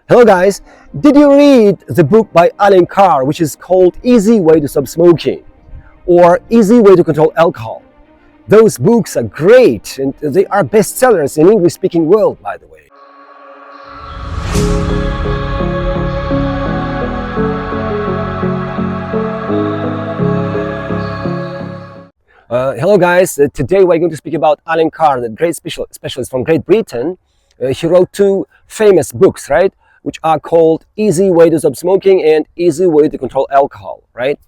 Hello guys, did you read the book by Alan Carr which is called Easy Way to Stop Smoking or Easy Way to Control Alcohol? Those books are great and they are bestsellers in English speaking world, by the way. Hello guys, today we're going to speak about Alan Carr, the great specialist from Great Britain. He wrote two famous books, right? Which are called Easy Way to Stop Smoking and Easy Way to Control Alcohol, right?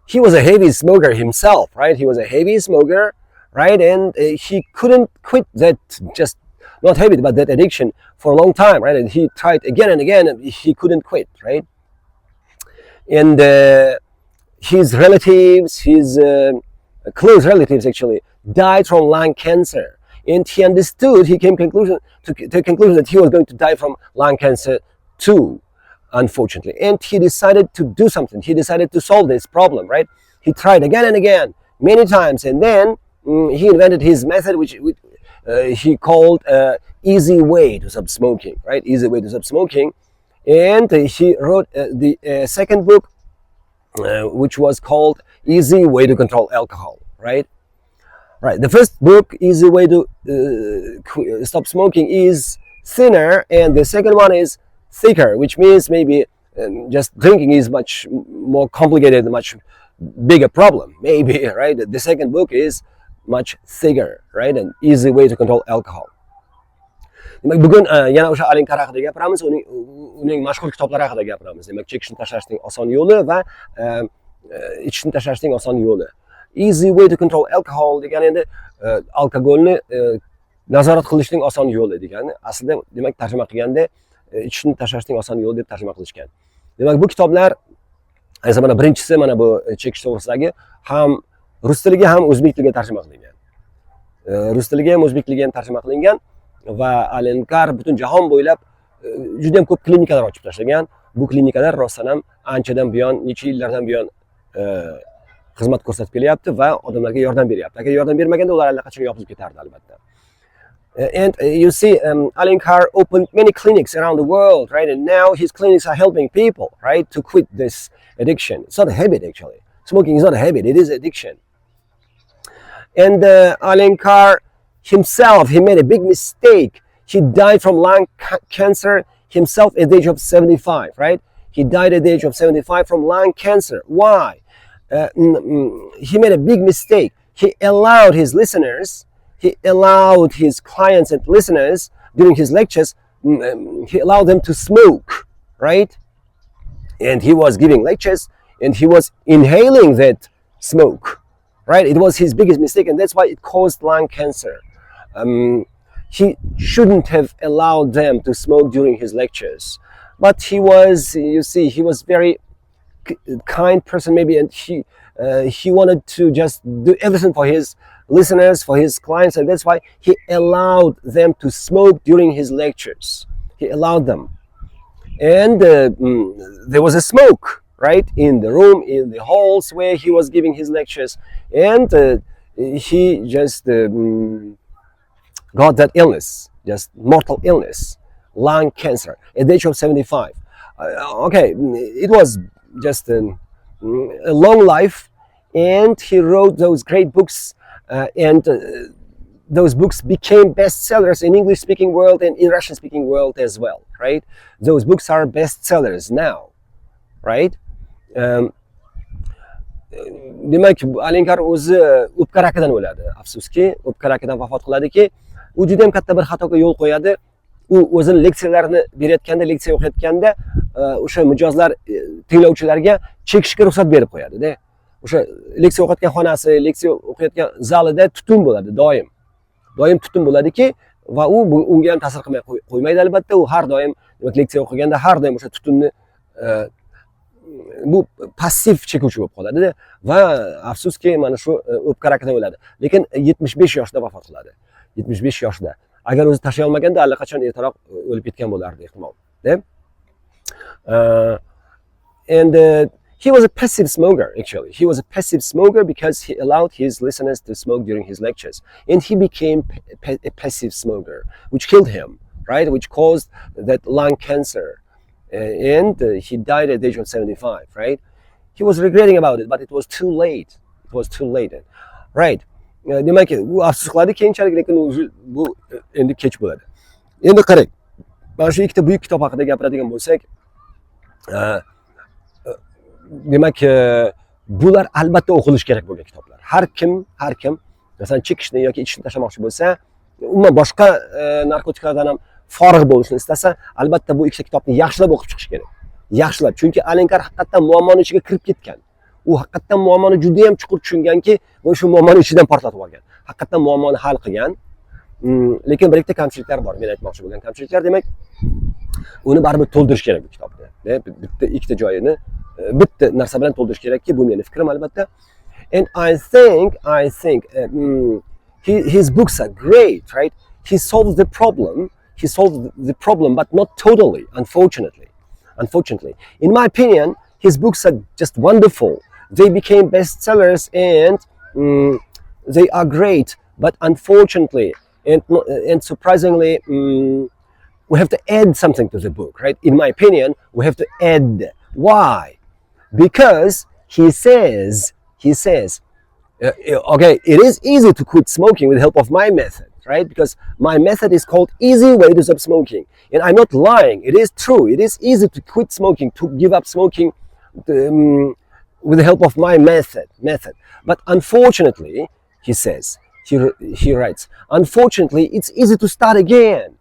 He was a heavy smoker himself, right? He was a heavy smoker, right? And he couldn't quit that, just not habit, but that addiction for a long time, right? And he tried again and again, and he couldn't quit, right? And his relatives, his close relatives actually, died from lung cancer. And he understood, he came to the conclusion that he was going to die from lung cancer too, unfortunately. And he decided to do something. He decided to solve this problem, right? He tried again and again, many times. And then he invented his method, which he called Easy Way to Stop Smoking, right? Easy Way to Stop Smoking. And he wrote the second book, which was called Easy Way to Control Alcohol, right? Right. The first book, Easy Way to Stop Smoking, is thinner, and the second one is thicker, which means maybe just drinking is much more complicated, much bigger problem, maybe, right? The second book is much thicker, right? An Easy Way to Control Alcohol. Demak, bugun yana o'sha Alan Carr haqida gapiramiz, uning mashhur kitoblari haqida gapiramiz. Demak, chekishni tashlashning oson yo'li va ichishni tashlashning oson yo'li. Easy Way to Control Alcohol degani endi alkogolni nazorat qilishning oson yo'li degani. Aslida demak tarjima qilganda ichishni tashlashning oson yo'li deb tarjima qilishgan. Demak, bu kitoblar mana birinchisi mana bu chekish to'g'risidagi ham rus tiliga ham o'zbek tiliga tarjima qilingan. Rus tiliga ham o'zbek tiliga ham tarjima qilingan va Alan Carr butun jahon bo'ylab juda ham ko'p klinikalar ochib tashlagan. Bu klinikalar rostdan ham anchadan buyon, necha yillardan buyon xizmat ko'rsatib kelyapti va odamlarga yordam beryapti. Agar yordam bermaganda ular allaqachon yopilib ketardi albatta. And you see, Alan Carr opened many clinics around the world, right? And now his clinics are helping people, right, to quit this addiction. It's not a habit, actually. Smoking is not a habit; it is addiction. And Alan Carr himself, he made a big mistake. He died from lung cancer himself at the age of 75, right? He died at the age of 75 from lung cancer. Why? He made a big mistake. He allowed his listeners, he allowed his clients and listeners during his lectures, he allowed them to smoke, right? And he was giving lectures and he was inhaling that smoke, right? It was his biggest mistake, and that's why it caused lung cancer. He shouldn't have allowed them to smoke during his lectures, but he was, you see, he was very kind person maybe, and he wanted to just do everything for his listeners, for his clients, and that's why he allowed them to smoke during his lectures. He allowed them, and there was a smoke right in the room, in the halls where he was giving his lectures, and he just got that illness, just mortal illness, lung cancer at the age of 75. Okay, it was just a long life, and he wrote those great books, and those books became bestsellers in English speaking world and in Russian speaking world as well, right? Those books are bestsellers now, right? Demak, Alan Carr o'zi o'pka rakidan o'ladi. Afsuski, o'pka rakidan vafot qiladiki, u juda ham katta bir xatoga yo'l qo'yadi. U o'zini leksiyalarini berayotganda, leksiya o'qiyotganda o'sha mijozlar, tinglovchilarga chekishga ruxsat berib qo'yadi-da. O'sha leksiya o'qiyotgan xonasi, leksiya o'qiyotgan zalida tutun bo'ladi doim. Doim tutun bo'ladiki, va u unga ham ta'sir qilmay qo'ymaydi albatta. U har doim, demak, leksiya o'qiganda har doim o'sha tutunni bu passiv chekuvchi bo'lib qoladi-da va afsuski mana shu o'pka rakidan o'ladi. Lekin 75 yoshda vafot qiladi. 75 yoshda. Agar o'zi tashlay olmaganda allaqachon ertaroq o'lib ketgan bo'lardi ehtimol. And he was a passive smoker, actually. He was a passive smoker because he allowed his listeners to smoke during his lectures. And he became a passive smoker, which killed him, right, which caused that lung cancer. And he died at the age of 75, right? He was regretting about it, but it was too late. It was too late. Right. Demak, u afsus qiladi keyinchalik, lekin bu endi kech bo'ladi. Endi qarang. Mana shu ikkita buyuk kitob haqida gapiradigan bo'lsak, demak, bular albatta o'qilishi kerak bo'lgan kitoblar. Har kim, masalan, chekishni yoki ichishni tashlamoqchi bo'lsa, umuman boshqa narkotiklardan ham forig' bo'lishni istasa, albatta bu ikkita kitobni yaxshilab o'qib chiqish kerak. Yaxshilab, chunki Alenkar haqiqatan muammoning ichiga kirib ketgan. U haqiqatan muammoni juda ham chuqur tushunganki, va shu muammoni ichidan portlatib olgan. Haqiqatan muammoni hal qilgan. Lekin bir ikkita kamchiliklar bor. Men aytmoqchi bo'lgan kamchiliklar, demak, uni baribir to'ldirish kerak bu kitobni. Bitta ikkita joyini bitta narsa bilan to'ldirish kerakki, bu mening fikrim albatta. And I think his books are great, right? He solves the problem, but not totally, unfortunately. In my opinion, his books are just wonderful. They became bestsellers, and they are great. But unfortunately, and surprisingly, we have to add something to the book, right? In my opinion, we have to add. Why? Because he says, okay, it is easy to quit smoking with the help of my method, right? Because my method is called Easy Way to Stop Smoking. And I'm not lying. It is true. It is easy to quit smoking, to give up smoking with the help of my method. But unfortunately, he says, he writes, unfortunately, it's easy to start again.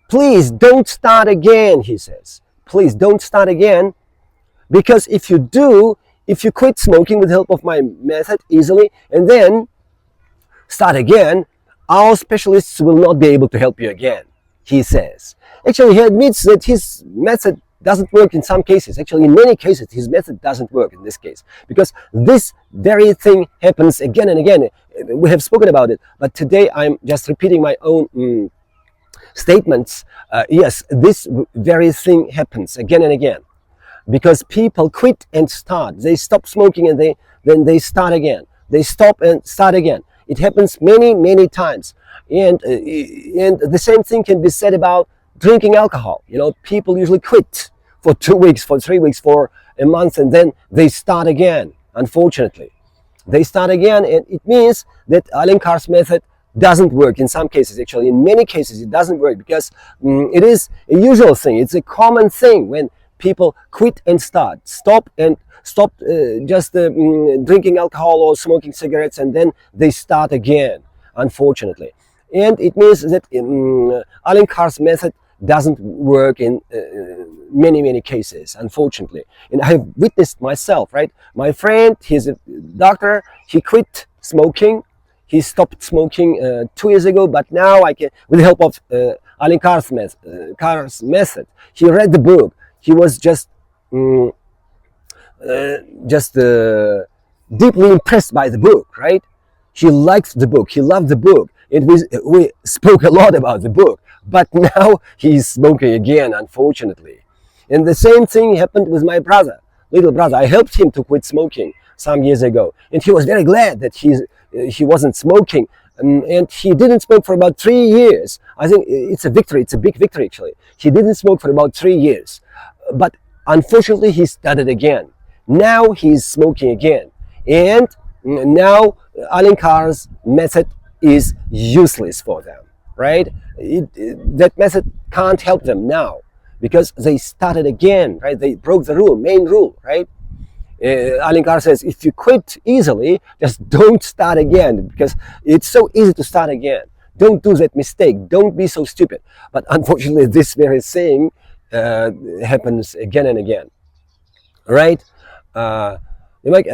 Please don't start again, he says. Please don't start again. Because if you quit smoking with the help of my method easily and then start again, our specialists will not be able to help you again, he says. Actually, he admits that his method doesn't work in some cases. Actually, in many cases, his method doesn't work in this case. Because this very thing happens again and again. We have spoken about it, but today I'm just repeating my own statements. Yes, this very thing happens again and again. Because people quit and start. They stop smoking and then they start again. They stop and start again. It happens many times. And the same thing can be said about drinking alcohol. You know, people usually quit for 2 weeks, for 3 weeks, for a month, and then they start again, unfortunately. They start again, and it means that Alenkar's method doesn't work in some cases. Actually, in many cases, it doesn't work because it is a usual thing. It's a common thing when people quit and stop just drinking alcohol or smoking cigarettes, and then they start again, unfortunately. And it means that Alenkar's method doesn't work in many cases, unfortunately. And I have witnessed myself, right? My friend, he's a doctor, he quit smoking. He stopped smoking 2 years ago, but now I can, with the help of Alenkar's method, he read the book. He was just deeply impressed by the book, right? He liked the book. He loved the book. And we spoke a lot about the book. But now he's smoking again, unfortunately. And the same thing happened with my little brother. I helped him to quit smoking some years ago. And he was very glad that he wasn't smoking. And he didn't smoke for about 3 years. I think it's a victory. It's a big victory, actually. He didn't smoke for about 3 years. But unfortunately, he started again. Now he's smoking again. And now Alenkar's method is useless for them, right? That method can't help them now because they started again, right? They broke the main rule, right? Alenkar says, if you quit easily, just don't start again because it's so easy to start again. Don't do that mistake. Don't be so stupid. But unfortunately, this very thing happens again and again, right? Demak,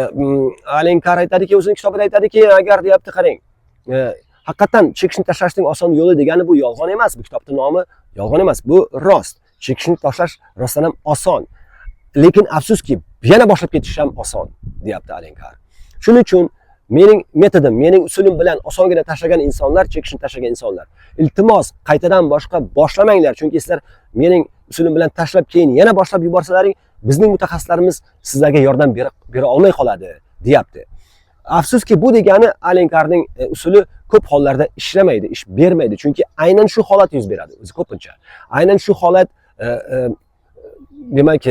Alenkar aytadiki, o'zining kitobida aytadiki, agar deyapti, qarang, haqiqatan chekishni tashlashning oson yo'li degani bu yolg'on emas. Bu kitobning nomi yolg'on emas, bu rost. Chekishni tashlash rostdan ham oson. Lekin afsuski, yana boshlab ketish ham oson, deyapti Alenkar. Shuning uchun mening metodim, mening usulim bilan osongina tashlagan insonlar, chekishni tashlagan insonlar. Iltimos, qaytadan boshlamanglar, chunki sizlar mening usulim bilan tashlab keyin yana boshlab yuborsalaring, bizning mutaxassislarimiz sizlarga yordam bera olmay qoladi, deyapti. Afsuski bu degani Alen Carrning usuli ko'p hollarda ishlamaydi, ish bermaydi. Chunki aynan shu holat yuz beradi o'zi ko'pincha. Aynan shu holat demak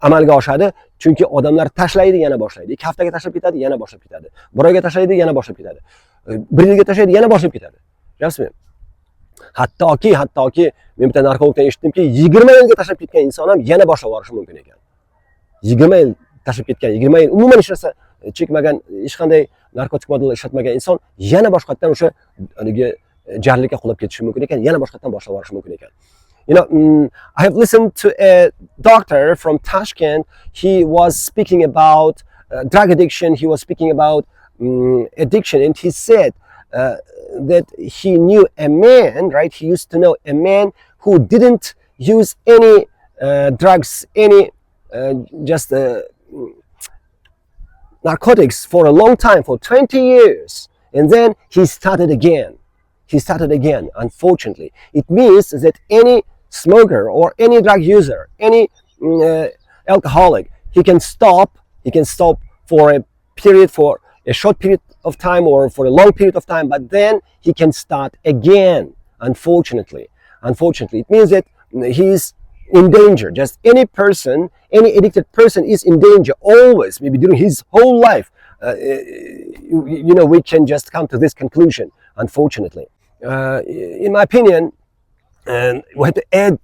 amalga oshadi. Chunki odamlar tashlaydi, yana boshlaydi. 2 haftaga tashlab ketadi, yana boshlab ketadi. 1 oyga tashlaydi, yana boshlab ketadi. 1 yilga tashlaydi, yana boshlab ketadi. Bilasizmi? Hattoki men bitta narkologdan eshitdimki, 20 yilga tashlab ketgan inson ham yana boshlab yuborishi mumkin ekan. 20 yil tashlab ketgan, 20 yil umuman ishlasa chekmagan, hech qanday narkotik moddalar ishlatmagan inson yana boshqatdan o'sha haligi jarlikka qulab ketishi mumkin ekan, yana boshqatdan boshlab yuborishi mumkin ekan. You know, I have listened to a doctor from Tashkent. He was speaking about drug addiction. He was speaking about addiction, and he said that he knew a man, right? He used to know a man who didn't use any drugs, any just narcotics for a long time, for 20 years, and then he started again. He started again, unfortunately. It means that any smoker or any drug user, any alcoholic, he can stop for a period, for a short period of time or for a long period of time, but then he can start again, unfortunately. It means that he is in danger. Just any person, any addicted person is in danger always, maybe during his whole life. You know, we can just come to this conclusion, unfortunately. In my opinion, and we have to add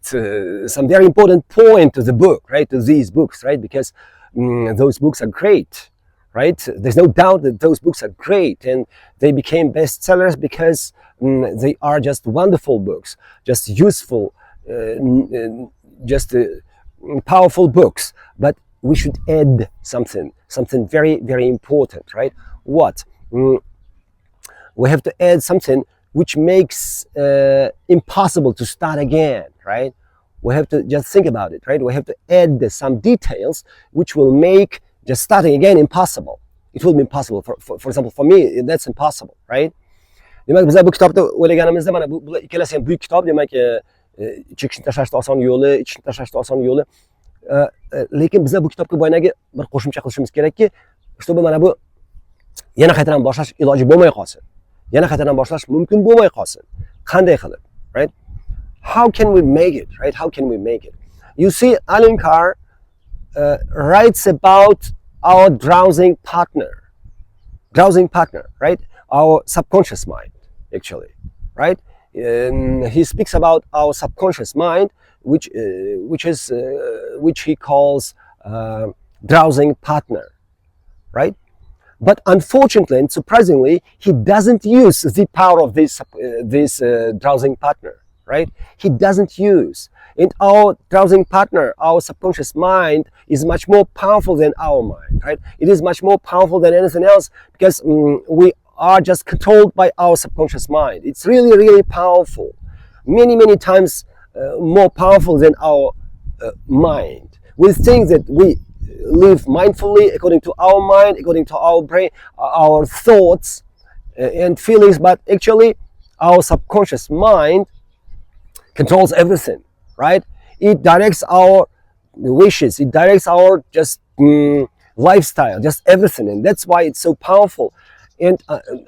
some very important point to the book, right? To these books, right? Because those books are great, right? There's no doubt that those books are great, and they became bestsellers because they are just wonderful books, just useful, just powerful books. But we should add something very, very important, right? What? We have to add something which makes impossible to start again, right? We have to just think about it, right? We have to add some details which will make just starting again impossible. It will be impossible. For example, for me, that's impossible, right? Demak, biz bu kitobda o'ylaganimizda mana bu ikkalasi ham buyuk kitob, demak, chekishni tashlashni oson yo'li, ichishni tashlashni oson yo'li. Lekin biz bu kitobga boyagi bir qo'shimcha qilishimiz kerakki, чтобы mana bu yana qaytadan boshlash iloji bo'lmay qolsin. Yana qaytadan boshlash mumkin bo'lmay qolsin. Qanday qilib, right? How can we make it, right? How can we make it? You see, Alen Carr writes about our drowsing partner, right? Our subconscious mind, actually, right? He speaks about our subconscious mind, which he calls drowsing partner, right? But unfortunately and surprisingly, he doesn't use the power of this drowsing partner, right? He doesn't use. And our drowsing partner, our subconscious mind, is much more powerful than our mind, right? It is much more powerful than anything else because we are just controlled by our subconscious mind. It's really, really powerful. Many, many times more powerful than our mind. We think that we live mindfully according to our mind, according to our brain, our thoughts and feelings, but actually our subconscious mind controls everything, right? It directs our wishes, it directs our just lifestyle, just everything, and that's why it's so powerful. And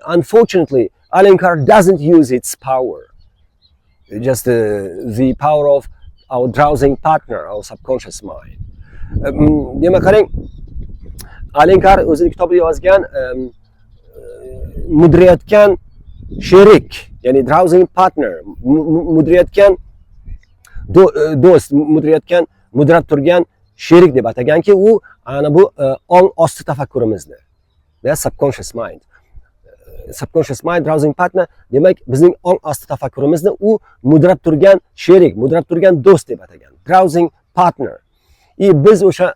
unfortunately, Alen Carr doesn't use its power, just the power of our drowsing partner, our subconscious mind. Demak, qarang, Alen Carr o'zining kitobida yozgan mudrayotgan sherik, ya'ni drowsing partner, mudrayotgan do'st, mudrab turgan sherik deb ataganki, u ana bu ong osti tafakkurimizni, subconscious mind. Subconscious mind, drowsing partner, demak bizning ong osti tafakkurimizni u mudrab turgan sherik, mudrab turgan do'st deb atagan. Drowsing partner. Biz o'sha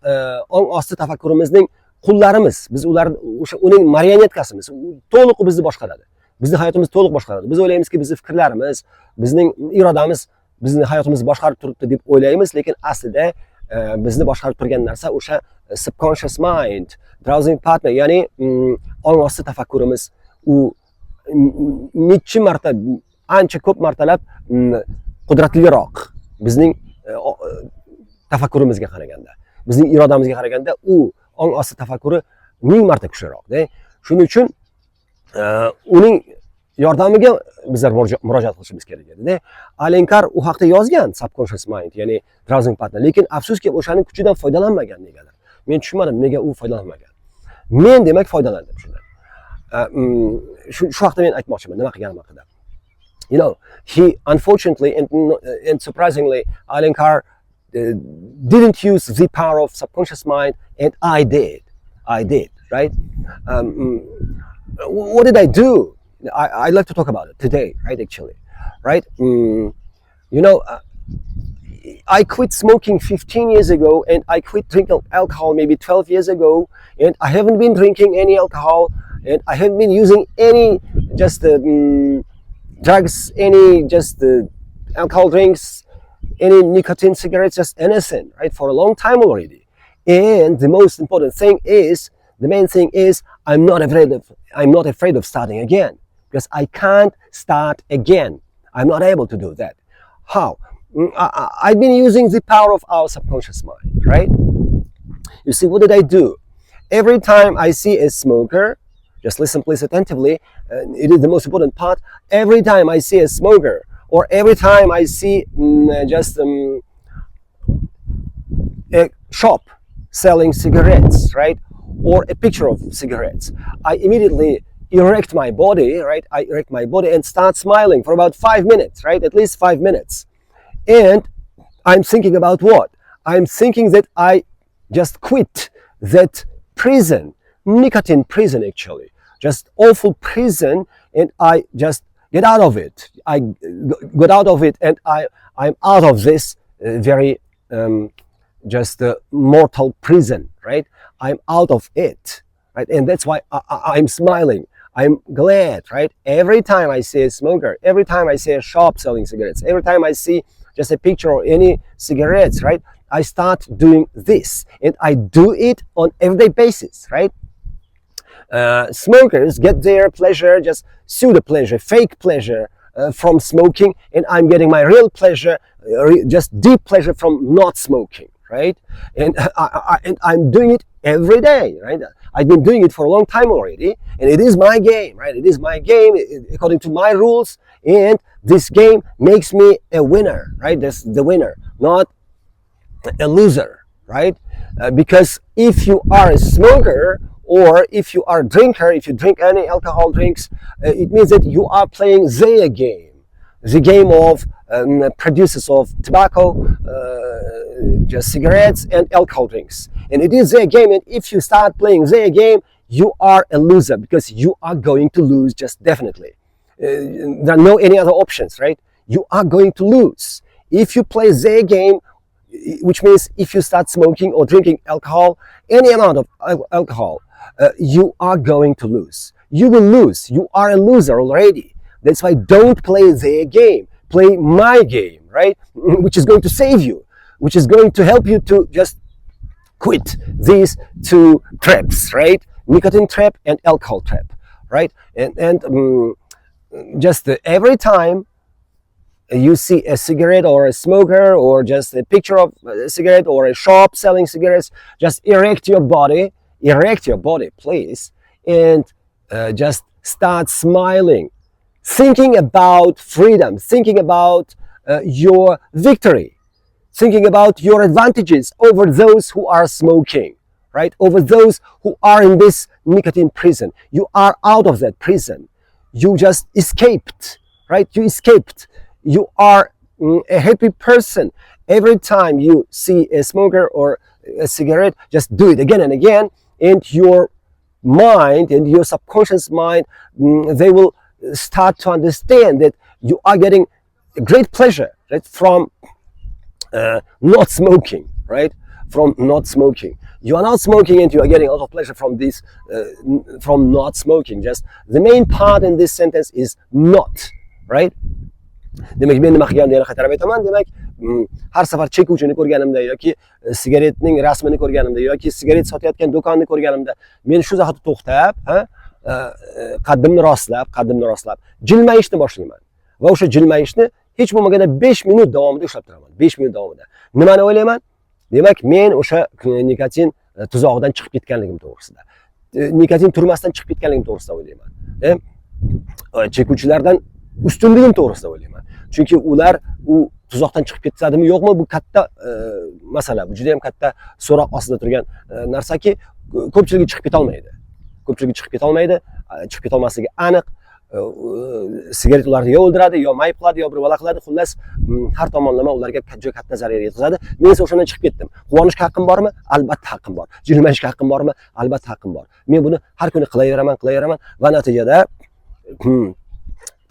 ong osti tafakkurimizning qullarimiz, biz uning marionetkasimiz. To'liq bizni boshqaradi. Bizning hayotimizni to'liq boshqaradi. Biz o'ylaymizki, bizning fikrlarimiz, bizning irodamiz bizni hayotimizni boshqarib turibdi deb o'ylaymiz, lekin aslida bizni boshqarib turgan narsa o'sha subconscious mind, drowsing partner, ya'ni ong osti tafakkurimiz. U necha marta, ancha ko'p martalab qudratliroq bizning tafakkurimizga qaraganda, bizning irodamizga qaraganda u ong osti tafakkuri 1000 marta kuchliroq. Shuning uchun uning yordamiga bizlar murojaat qilishimiz kerak edi. Alen Carr u haqda yozgan, subconscious mind, ya'ni drowsing pattern, lekin afsuski o'shaning kuchidan foydalanmagan negadir. Men tushunmadim nega u foydalanmagan. Men demak foydalandim shundan. Shu haqda men aytmoqchiman, nima qilganim haqida. You know, he unfortunately and surprisingly, Alen Carr didn't use the power of subconscious mind, and I did, right? What did I do? I'd like to talk about it today, right? Actually, right? You know, I quit smoking 15 years ago, and I quit drinking alcohol maybe 12 years ago, and I haven't been drinking any alcohol, and I haven't been using any just drugs, any just alcohol drinks, any nicotine cigarettes, just anything, right? For a long time already. And the most important thing is, the main thing is, I'm not afraid of starting again, because I can't start again. I'm not able to do that. How? I've been using the power of our subconscious mind, right? You see, what did I do? Every time I see a smoker, just listen please attentively, it is the most important part. Every time I see a smoker, or every time I see a shop selling cigarettes, right? Or a picture of cigarettes, I immediately erect my body, right? I erect my body and start smiling for about 5 minutes, right? At least 5 minutes. And I'm thinking about what? I'm thinking that I just quit that prison, nicotine prison actually, just awful prison, and I just get out of it. I got out of it, and I'm out of this very mortal prison, right? I'm out of it, right? And that's why I'm smiling. I'm glad, right? Every time I see a smoker, every time I see a shop selling cigarettes, every time I see just a picture of any cigarettes, right? I start doing this, and I do it on everyday basis, right? Smokers get their pleasure, just pseudo pleasure, fake pleasure from smoking, and I'm getting my real pleasure, just deep pleasure from not smoking, right? And I'm doing it every day, right? I've been doing it for a long time already, and it is my game, right? It is my game according to my rules, and this game makes me a winner, right? That's the winner, not a loser, right? Because if you are a smoker, or if you are a drinker, if you drink any alcohol drinks, it means that you are playing their game, the game of producers of tobacco, just cigarettes and alcohol drinks. And it is their game, and if you start playing their game, you are a loser, because you are going to lose, just definitely. There are no any other options, right? You are going to lose. If you play their game, which means if you start smoking or drinking alcohol, any amount of alcohol, you are going to lose. You will lose. You are a loser already. That's why don't play their game. Play my game, right? Which is going to save you, which is going to help you to just quit these two traps, right? Nicotine trap and alcohol trap, right? And just every time you see a cigarette or a smoker or just a picture of a cigarette or a shop selling cigarettes, just erect your body, please, and just start smiling, thinking about freedom, thinking about your victory, thinking about your advantages over those who are smoking, right? Over those who are in this nicotine prison. You are out of that prison. You just escaped, right? You escaped. You are a happy person. Every time you see a smoker or a cigarette, just do it again and again, and your mind and your subconscious mind, they will start to understand that you are getting great pleasure, right, from not smoking, right? From not smoking. You are not smoking, and you are getting a lot of pleasure from this, from not smoking. Just the main part in this sentence is not, right? Demak, men nima qilganimni yana qaytarib aytaman. Demak, har safar chekuvchini ko'rganimda yoki sigaretning rasmini ko'rganimda yoki sigaret sotayotgan do'konni ko'rganimda, men shu zahoti to'xtab, qaddimni rostlab, jilmayishni boshlayman. Va o'sha jilmayishni hech bo'lmaganda 5 minut davomida ushlab turaman. 5 minut davomida. Nimani o'ylayman? Demak, men o'sha nikotin tuzog'idan chiqib ketganligim to'g'risida. nikotin turmasidan chiqib ketganligim to'g'risida o'ylayman. Chekuvchilardan ustunligim to'g'risida o'ylayman. Chunki ular u tuzoqdan chiqib ketadimi yo'qmi, bu katta masala. Bu juda ham katta so'roq ostida turgan narsaki, ko'pchiligi chiqib keta olmaydi. Ko'pchiligi chiqib keta olmaydi, chiqib keta olmasligi aniq. Sigaret ularni yo o'ldiradi, yo mayib qiladi, yo bir balo qiladi. Xullas, har tomonlama ularga juda katta zarar yetkazadi. Men esa o'shandan chiqib ketdim. Quvonishga haqqim bormi? Albatta haqqim bor. Jilmayishga haqqim bormi? Albatta haqqim bor. Men buni har kuni qilaveraman va natijada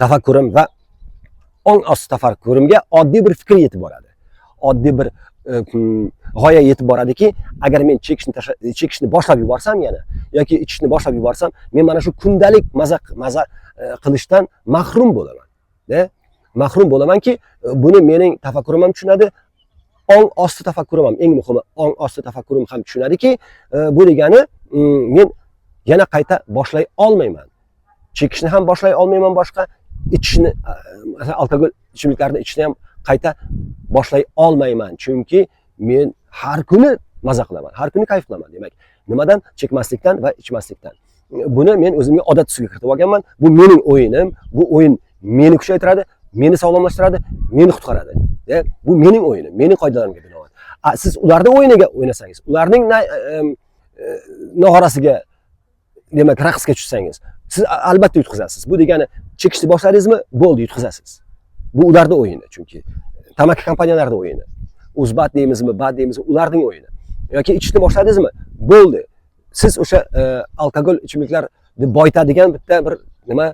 tafakkurim va ong osti tafakkurimga oddiy bir fikr yetib boradi. Oddiy bir g'oya yetib boradiki, agar men chekishni boshlab yuborsam yana yoki ichishni boshlab yuborsam, men mana shu kundalik maza qilishdan mahrum bo'laman. Mahrum bo'lamanki, buni mening tafakkurim ham tushunadi, ong osti tafakkurim ham, eng muhimi ong osti tafakkurim ham tushunadiki, bu degani men yana qayta boshlay olmayman. Chekishni ham boshlay olmayman, boshqa ichishni, alkogol ichimliklarni ichishni ham qayta boshlay olmayman. Chunki men har kuni maza qilaman, har kuni kayf qilaman. Demak, nimadan? Chekmaslikdan va ichmaslikdan. Buni men o'zimga odat tusiga kiritib olganman. Bu mening o'yinim, bu o'yin meni kuchaytiradi, meni sog'lomlashtiradi, meni qutqaradi. Bu mening o'yinim, mening qoidalarimga binoan. Siz ularning o'yiniga o'ynasangiz, ularning nog'orasiga, demak, raqsga tushsangiz, siz albatta yutqizasiz. Bu degani, chekishni boshladingizmi, bo'ldi, yutqizasiz. Bu ularning o'yini, chunki tamaki kompaniyalarning o'yini. Uzbat deymizmi, bad deymizmi, ularning o'yini. Yoki ichishni boshladingizmi, bo'ldi. Siz o'sha alkogol ichimliklarni boyitadigan bitta bir nima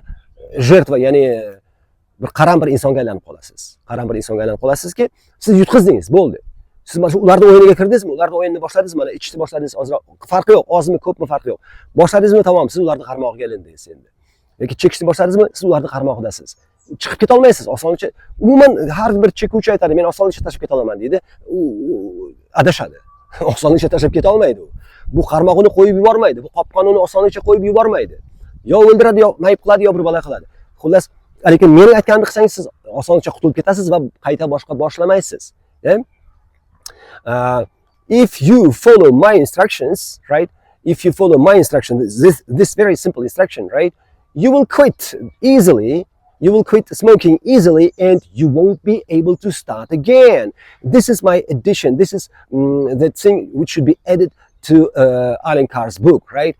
jertva, ya'ni bir qaram bir insonga aylanib qolasiz. Qaram bir insonga aylanib qolasizki, siz yutqizdingiz, bo'ldi. Siz mana shu ularning o'yiniga kirdingizmi, ularning o'yinini boshladingizmi, mana ichishni boshladingiz, ozroq farqi yo'q, ozmi, ko'pmi farqi yo'q. Boshladingizmi, tamom, siz ularning qarmog'iga aylandingiz endi. Yoki chekishni boshladingizmi, siz ularning qarmog'idasiz. Chiqib keta olmaysiz osoncha. Umuman har bir chekuvchi aytadi, men osoncha tashlab keta olaman deydi. U adashadi. Osoncha tashlab keta olmaydi u. Bu qarmog'ini qo'yib yubormaydi, bu qopqonini osoncha qo'yib yubormaydi. Yo o'ldiradi, yo mayib qiladi, yo bir balo qiladi. Xullas, lekin meni aytganimni qilsangiz, siz osoncha qutulib ketasiz va qayta boshqa boshlamaysiz. If you follow my instructions, right? If you follow my instruction, this very simple instruction, right? You will quit easily. You will quit smoking easily and you won't be able to start again. This is my addition. This is the thing which should be added to Alan Carr's book, right?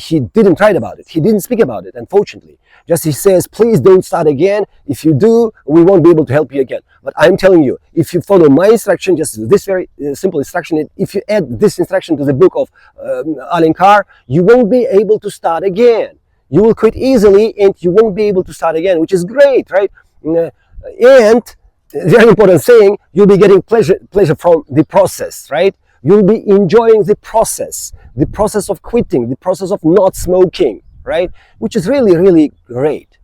He didn't write about it. He didn't speak about it, unfortunately. Just he says, please don't start again. If you do, we won't be able to help you again. But I'm telling you, if you follow my instruction, just this very simple instruction, if you add this instruction to the book of Alan Carr, you won't be able to start again. You will quit easily and you won't be able to start again, which is great, right? And very important thing, you'll be getting pleasure from the process, right? You'll be enjoying the process of quitting, the process of not smoking, right? Which is really, really great.